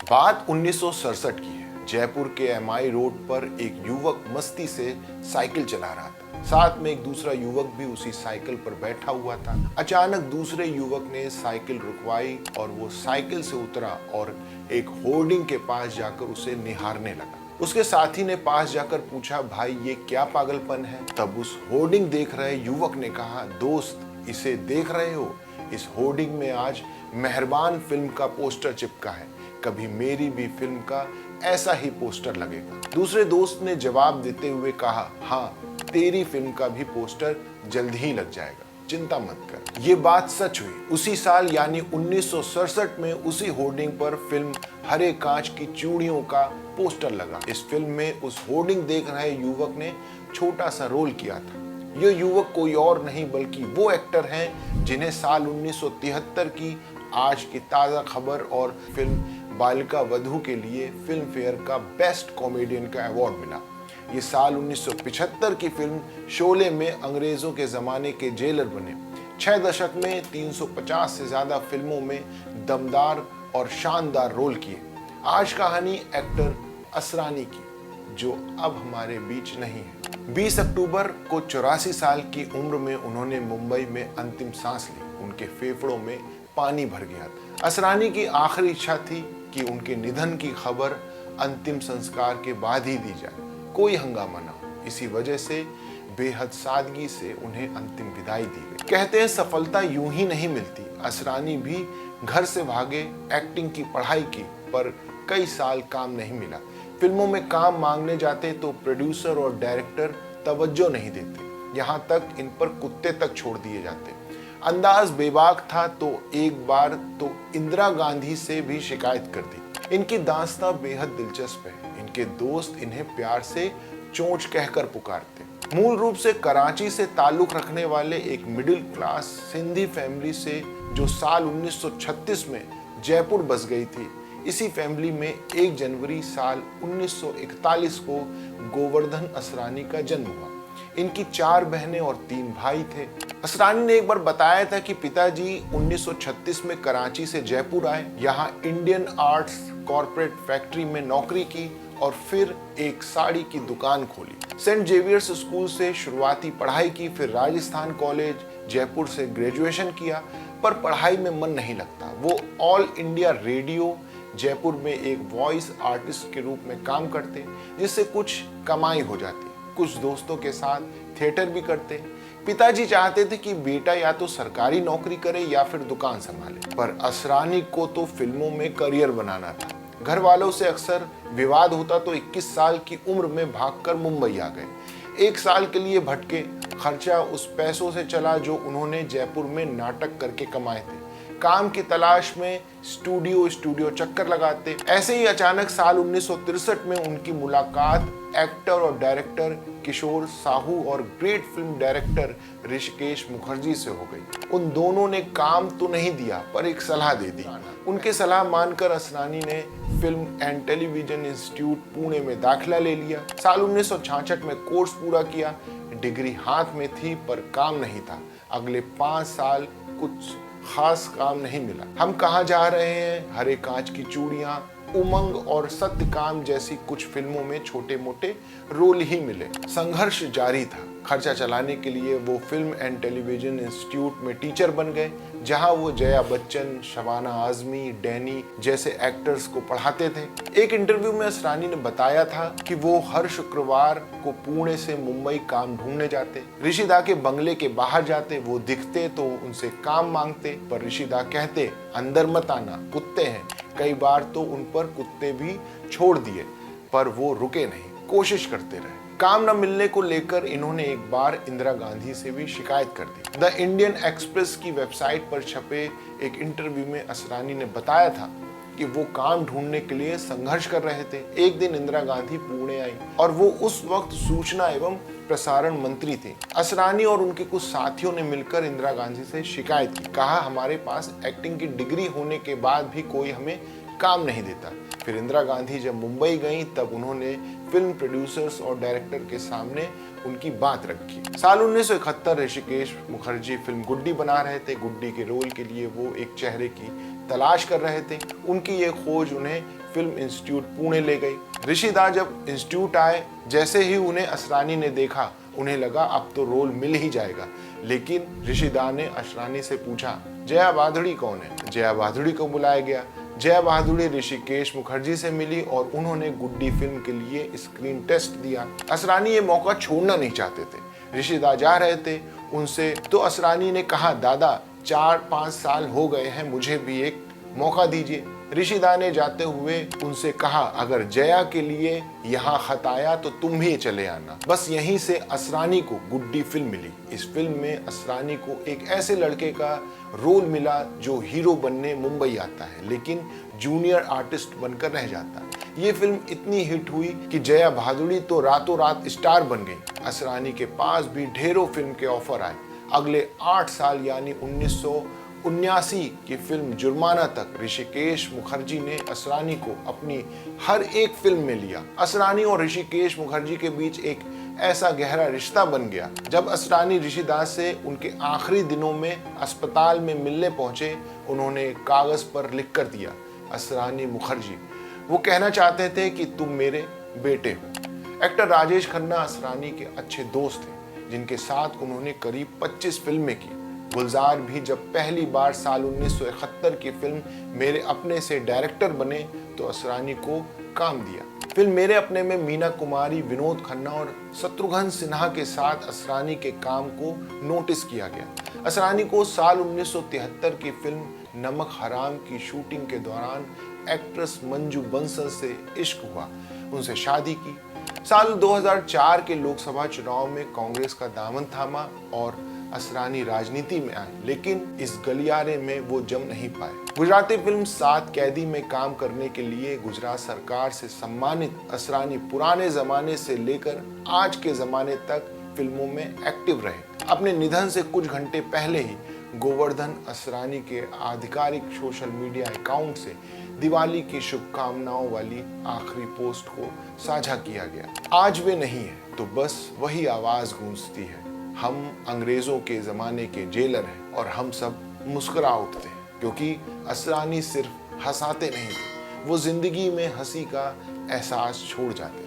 बात 1967 की है। जयपुर के एमआई रोड पर एक युवक मस्ती से साइकिल चला रहा था। साथ में एक दूसरा युवक भी उसी साइकिल पर बैठा हुआ था। अचानक दूसरे युवक ने साइकिल रुकवाई और वो साइकिल से उतरा और एक होर्डिंग के पास जाकर उसे निहारने लगा। उसके साथी ने पास जाकर पूछा, भाई ये क्या पागलपन है? तब उस होर्डिंग देख रहे युवक ने कहा, दोस्त इसे देख रहे हो? इस होर्डिंग में आज मेहरबान फिल्म का पोस्टर चिपका है। कभी मेरी भी फिल्म का ऐसा ही पोस्टर लगेगा। दूसरे दोस्त ने जवाब देते हुए कहा, हाँ तेरी फिल्म का भी पोस्टर जल्द ही लग जाएगा, चिंता मत कर। ये बात सच हुई। उसी साल यानी 1967 में उसी होर्डिंग पर फिल्म हरे कांच की चूड़ियों का पोस्टर लगा। इस फिल्म में उस होर्डिंग देख रहे युवक ने छोटा सा रोल किया था। यह युवक कोई और नहीं बल्कि वो एक्टर हैं जिन्हें साल 1973 की आज की ताज़ा खबर और फिल्म बालिका वधू के लिए फिल्म फेयर का बेस्ट कॉमेडियन का अवार्ड मिला। ये साल 1975 की फिल्म शोले में अंग्रेजों के ज़माने के जेलर बने। 6 दशक में 350 से ज़्यादा फिल्मों में दमदार और शानदार रोल किए। आज कहानी एक्टर असरानी की, जो अब हमारे बीच नहीं है। 20 अक्टूबर को 84 साल की उम्र में उन्होंने मुंबई में अंतिम सांस ली। उनके फेफड़ों में पानी भर गया था। असरानी की आखिरी इच्छा थी कि उनके निधन की खबर अंतिम संस्कार के बाद ही दी जाए, कोई हंगामा ना हो। इसी वजह से बेहद सादगी से उन्हें अंतिम विदाई दी गई। कहते हैं सफलता यूं ही नहीं मिलती। असरानी भी घर से भागे, एक्टिंग की पढ़ाई की, पर कई साल काम नहीं मिला। फिल्मों में काम मांगने जाते तो प्रोड्यूसर और डायरेक्टर तवज्जो नहीं देते। यहाँ तक इन पर कुत्ते तक छोड़ दिए जाते। अंदाज बेबाक था तो एक बार तो इंदिरा गांधी से भी शिकायत कर दी। इनकी दास्तां बेहद दिलचस्प है। इनके दोस्त इन्हें प्यार से चोंच कहकर पुकारते। मूल रूप से कराची से ताल्लुक रखने वाले एक मिडिल क्लास सिंधी फैमिली से जो साल 1936 में जयपुर बस गई थी। इसी फैमिली में 1 जनवरी साल 1941 को गोवर्धन असरानी का जन्म हुआ। इनकी 4 बहनें और 3 भाई थे। असरानी ने एक बार बताया था कि पिताजी 1936 में कराची से जयपुर आए, यहाँ इंडियन आर्ट्स कॉर्पोरेट फैक्ट्री में नौकरी की और फिर एक साड़ी की दुकान खोली। सेंट जेवियर्स स्कूल से शुरुआती पढ़ाई की, फिर राजस्थान कॉलेज जयपुर से ग्रेजुएशन किया, पर पढ़ाई में मन नहीं लगता। वो ऑल इंडिया रेडियो जयपुर में एक वॉइस आर्टिस्ट के रूप में काम करते, जिससे कुछ कमाई हो जाती। कुछ दोस्तों के साथ थिएटर भी करते। पिताजी चाहते थे कि बेटा या तो सरकारी नौकरी करे या फिर दुकान संभाले, पर असरानी को तो फिल्मों में करियर बनाना था। घर वालों से अक्सर विवाद होता तो 21 साल की उम्र में भागकर मुंबई आ गए। 1 साल के लिए भटके। खर्चा उस पैसों से चला जो उन्होंने जयपुर में नाटक करके कमाए थे। काम की तलाश में स्टूडियो चक्कर लगाते। ऐसे ही अचानक साल 1963 में उनकी मुलाकात एक्टर और डायरेक्टर किशोर साहू और great film director Rishikesh Mukherjee से हो गई। उन दोनों ने काम तो नहीं दिया पर एक सलाह दे दी। उनके सलाह मानकर असरानी ने film and television institute Pune में दाखिला ले लिया। साल 1966 में कोर्स पूरा किया। डिग्री हाथ में थी पर काम नहीं था। अगले 5 साल कुछ खास काम नहीं मिला। हम कहाँ जा रहे हैं, हरे कांच की चूड़ियां, उमंग और सत्यकाम जैसी कुछ फिल्मों में छोटे मोटे रोल ही मिले। संघर्ष जारी था। खर्चा चलाने के लिए वो फिल्म एंड टेलीविजन इंस्टीट्यूट में टीचर बन गए, जहां वो जया बच्चन, शबाना आजमी, डैनी जैसे एक्टर्स को पढ़ाते थे। एक इंटरव्यू में असरानी ने बताया था कि वो हर शुक्रवार को पुणे से मुंबई काम ढूंढने जाते। ऋषिदा के बंगले के बाहर जाते। वो दिखते तो उनसे काम मांगते, पर ऋषिदा कहते अंदर मत आना, कुत्ते हैं। कई बार तो उन पर कुत्ते भी छोड़ दिए, पर वो रुके नहीं, कोशिश करते रहे। काम न मिलने को लेकर इन्होंने एक बार इंदिरा गांधी से भी शिकायत कर दी। द इंडियन एक्सप्रेस की वेबसाइट पर छपे एक इंटरव्यू में असरानी ने बताया था कि वो काम ढूंढने के लिए संघर्ष कर रहे थे। एक दिन इंदिरा गांधी पुणे आई और वो उस वक्त सूचना एवं प्रसारण मंत्री थे। असरानी और उनके कुछ साथियों ने मिलकर इंदिरा गांधी से शिकायत की। कहा हमारे पास एक्टिंग की डिग्री होने के बाद भी कोई हमें काम नहीं देता। फिर इंदिरा गांधी जब मुंबई गई तब उन्होंने फिल्म प्रोड्यूसर्स और डायरेक्टर के सामने उनकी बात रखी। साल 1971 ऋषिकेश मुखर्जी फिल्म गुड्डी बना रहे थे। गुड्डी के रोल के लिए वो एक चेहरे की तलाश कर रहे थे। उनकी ये खोज उन्हें फिल्म इंस्टीट्यूट पुणे ले गई। ऋषि दा जब इंस्टीट्यूट आए, जैसे ही उन्हें असरानी ने देखा, उन्हें लगा अब तो रोल मिल ही जाएगा। लेकिन ऋषि दा ने असरानी से पूछा, जया भादुड़ी कौन है? जया भादुड़ी को बुलाया गया। जया भादुड़ी ऋषिकेश मुखर्जी से मिली और उन्होंने गुड्डी फिल्म के लिए स्क्रीन टेस्ट दिया। असरानी ये मौका छोड़ना नहीं चाहते थे। ऋषि दा जा रहे थे उनसे, तो असरानी ने कहा, दादा 4-5 साल हो गए हैं, मुझे भी एक मौका दीजिए। ऋषि दा ने जाते हुए उनसे कहा, अगर जया के लिए यहाँ खत आया तो तुम भी चले आना। बस यहीं से असरानी को गुड्डी फिल्म मिली। इस फिल्म में असरानी को एक ऐसे लड़के का रोल मिला जो हीरो बनने मुंबई आता है, लेकिन जूनियर आर्टिस्ट बनकर रह जाता है। ये फिल्म इतनी हिट हुई कि जया भादुड़ी तो रातों रात स्टार बन गई। असरानी के पास भी ढेरों फिल्म के ऑफर आए। अगले 8 साल यानी 1979 की फिल्म जुर्माना तक ऋषिकेश मुखर्जी ने असरानी को अपनी हर एक फिल्म में लिया। असरानी और ऋषिकेश मुखर्जी के बीच एक ऐसा गहरा रिश्ता बन गया। जब असरानी ऋषि दास से उनके आखिरी दिनों में अस्पताल में मिलने पहुंचे, उन्होंने कागज पर लिख कर दिया, असरानी मुखर्जी। वो कहना चाहते थे कि तुम मेरे बेटे हो। एक्टर राजेश खन्ना असरानी के अच्छे दोस्त थे, जिनके साथ उन्होंने करीब 25 फिल्में की। गुलजार भी जब पहली बार साल 1971 की फिल्म मेरे अपने से डायरेक्टर बने तो असरानी को काम दिया। फिल्म मेरे अपने में मीना कुमारी, विनोद खन्ना और शत्रुघ्न सिन्हा के साथ असरानी के काम को नोटिस किया गया। असरानी को साल 1973 की फिल्म नमक हराम की शूटिंग के दौरान एक्ट्रेस मंजू बंसल से इश्क हुआ, उनसे शादी की। साल 2004 के लोकसभा चुनाव में कांग्रेस का दामन थामा और असरानी राजनीति में आए, लेकिन इस गलियारे में वो जम नहीं पाए। गुजराती फिल्म 7 कैदी में काम करने के लिए गुजरात सरकार से सम्मानित असरानी पुराने जमाने से लेकर आज के जमाने तक फिल्मों में एक्टिव रहे। अपने निधन से कुछ घंटे पहले ही गोवर्धन असरानी के आधिकारिक सोशल मीडिया अकाउंट से दिवाली की शुभकामनाओं वाली आखिरी पोस्ट को साझा किया गया। आज वे नहीं है तो बस वही आवाज गूंजती है, हम अंग्रेजों के ज़माने के जेलर हैं और हम सब मुस्कुरा उठते हैं, क्योंकि असरानी सिर्फ हंसाते नहीं थे, वो ज़िंदगी में हंसी का एहसास छोड़ जाते।